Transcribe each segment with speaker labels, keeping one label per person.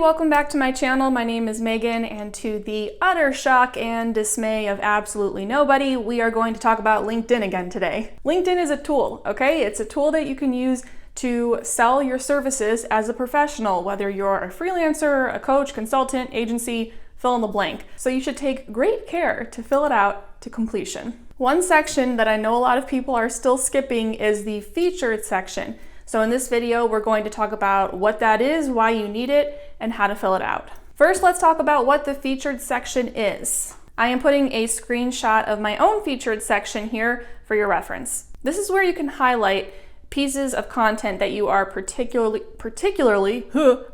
Speaker 1: welcome back to my channel. My name is Megan, and to the utter shock and dismay of absolutely nobody, we are going to talk about LinkedIn again today. LinkedIn is a tool, okay? It's a tool that you can use to sell your services as a professional, whether you're a freelancer, a coach, consultant, agency, fill in the blank. So you should take great care to fill it out to completion. One section that I know a lot of people are still skipping is the featured section. So in this video, we're going to talk about what that is, why you need it, and how to fill it out. First, let's talk about what the featured section is. I am putting a screenshot of my own featured section here for your reference. This is where you can highlight pieces of content that you are particularly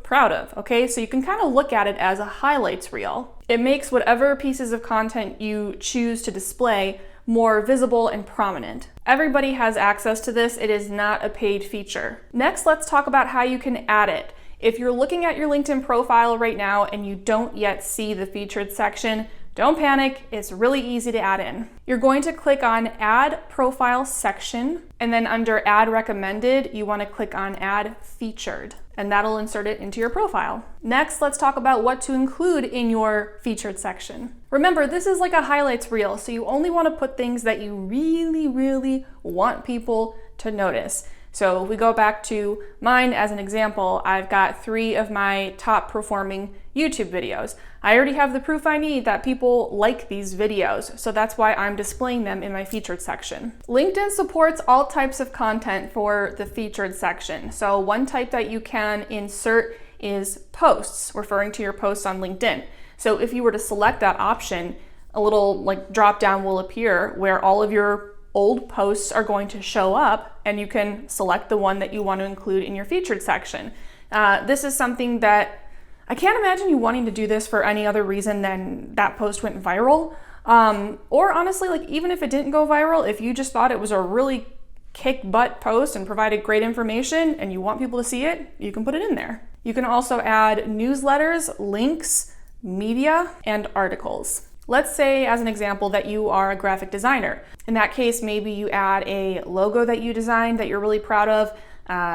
Speaker 1: proud of, okay? So you can kind of look at it as a highlights reel. It makes whatever pieces of content you choose to display more visible and prominent. Everybody has access to this. It is not a paid feature. Next, let's talk about how you can add it. If you're looking at your LinkedIn profile right now and you don't yet see the featured section, don't panic, it's really easy to add in. You're going to click on Add Profile Section, and then under Add Recommended, you want to click on Add Featured, and that'll insert it into your profile. Next, let's talk about what to include in your featured section. Remember, this is like a highlights reel, so you only want to put things that you really want people to notice. So if we go back to mine as an example, I've got 3 of my top performing YouTube videos. I already have the proof I need that people like these videos, so that's why I'm displaying them in my featured section. LinkedIn supports all types of content for the featured section. So one type that you can insert is posts, referring to your posts on LinkedIn. So if you were to select that option, a little drop down will appear where all of your old posts are going to show up, and you can select the one that you want to include in your featured section. This is something that I can't imagine you wanting to do this for any other reason than that post went viral. Or honestly, even if it didn't go viral, if you just thought it was a really kick butt post and provided great information and you want people to see it, you can put it in there. You can also add newsletters, links, media, and articles. Let's say, as an example, that you are a graphic designer. In that case, maybe you add a logo that you designed that you're really proud of,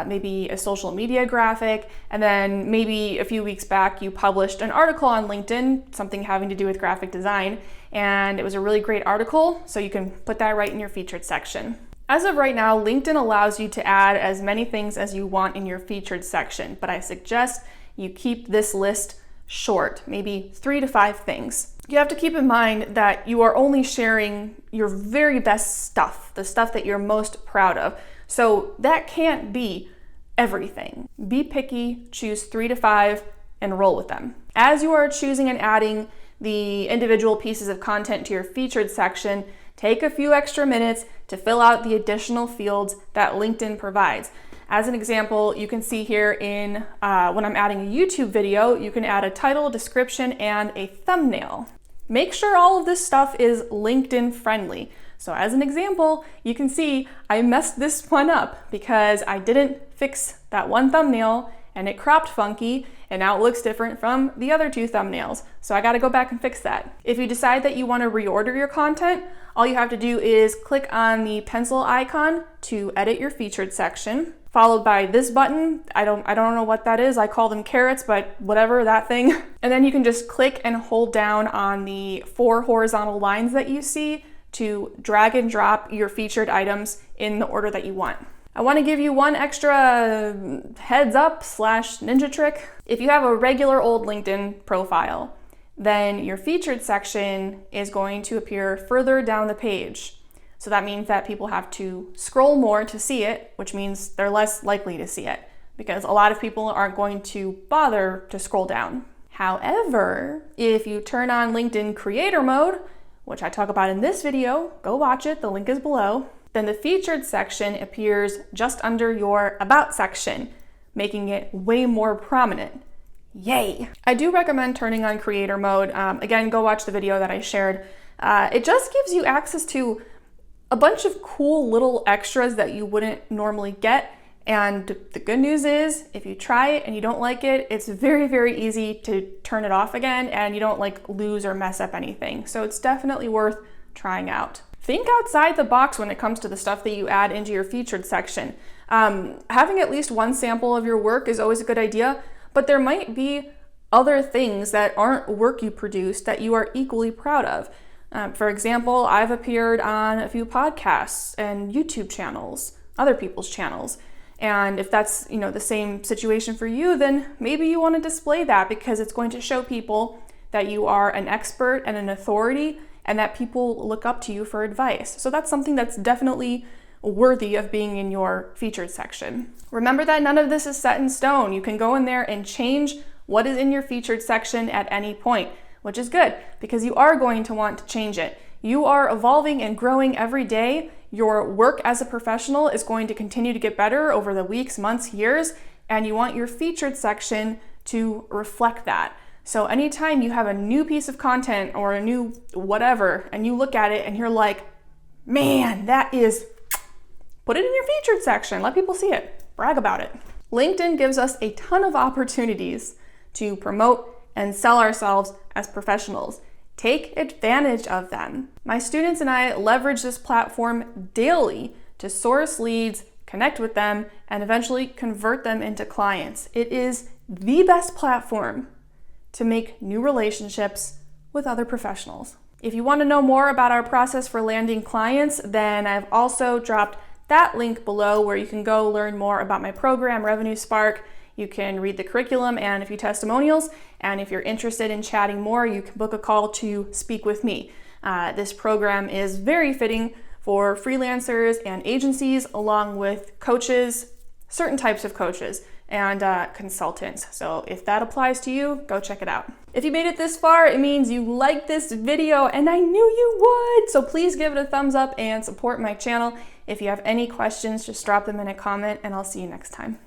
Speaker 1: maybe a social media graphic, and then maybe a few weeks back you published an article on LinkedIn, something having to do with graphic design, and it was a really great article, so you can put that right in your featured section. As of right now, LinkedIn allows you to add as many things as you want in your featured section, but I suggest you keep this list short, maybe 3 to 5 things. You have to keep in mind that you are only sharing your very best stuff, the stuff that you're most proud of. So that can't be everything. Be picky, choose 3 to 5, and roll with them. As you are choosing and adding the individual pieces of content to your featured section, take a few extra minutes to fill out the additional fields that LinkedIn provides. As an example, you can see here in when I'm adding a YouTube video, you can add a title, description, and a thumbnail. Make sure all of this stuff is LinkedIn friendly. So as an example, you can see I messed this one up because I didn't fix that one thumbnail and it cropped funky, and now it looks different from the other 2 thumbnails. So I gotta go back and fix that. If you decide that you wanna reorder your content, all you have to do is click on the pencil icon to edit your featured section, followed by this button. I don't know what that is. I call them carrots, but whatever, that thing. And then you can just click and hold down on the 4 horizontal lines that you see to drag and drop your featured items in the order that you want. I want to give you one extra heads up / ninja trick. If you have a regular old LinkedIn profile, then your featured section is going to appear further down the page. So that means that people have to scroll more to see it, which means they're less likely to see it because a lot of people aren't going to bother to scroll down. However, if you turn on LinkedIn Creator Mode, which I talk about in this video, go watch it, the link is below, then the featured section appears just under your About section, making it way more prominent. Yay! I do recommend turning on Creator Mode. Again, go watch the video that I shared. It just gives you access to a bunch of cool little extras that you wouldn't normally get. And the good news is, if you try it and you don't like it, it's very easy to turn it off again, and you don't lose or mess up anything. So it's definitely worth trying out. Think outside the box when it comes to the stuff that you add into your featured section. Having at least one sample of your work is always a good idea, but there might be other things that aren't work you produced that you are equally proud of. For example, I've appeared on a few podcasts and YouTube channels, other people's channels. And if that's, the same situation for you, then maybe you want to display that because it's going to show people that you are an expert and an authority and that people look up to you for advice. So that's something that's definitely worthy of being in your featured section. Remember that none of this is set in stone. You can go in there and change what is in your featured section at any point, which is good because you are going to want to change it. You are evolving and growing every day. Your work as a professional is going to continue to get better over the weeks, months, years, and you want your featured section to reflect that. So anytime you have a new piece of content or a new whatever, and you look at it and you're like, man, put it in your featured section. Let people see it. Brag about it. LinkedIn gives us a ton of opportunities to promote and sell ourselves as professionals. Take advantage of them. My students and I leverage this platform daily to source leads, connect with them, and eventually convert them into clients. It is the best platform to make new relationships with other professionals. If you want to know more about our process for landing clients, then I've also dropped that link below where you can go learn more about my program, Revenue Spark. You can read the curriculum and a few testimonials. And if you're interested in chatting more, you can book a call to speak with me. This program is very fitting for freelancers and agencies, along with coaches, certain types of coaches, and consultants. So if that applies to you, go check it out. If you made it this far, it means you liked this video, and I knew you would. So please give it a thumbs up and support my channel. If you have any questions, just drop them in a comment, and I'll see you next time.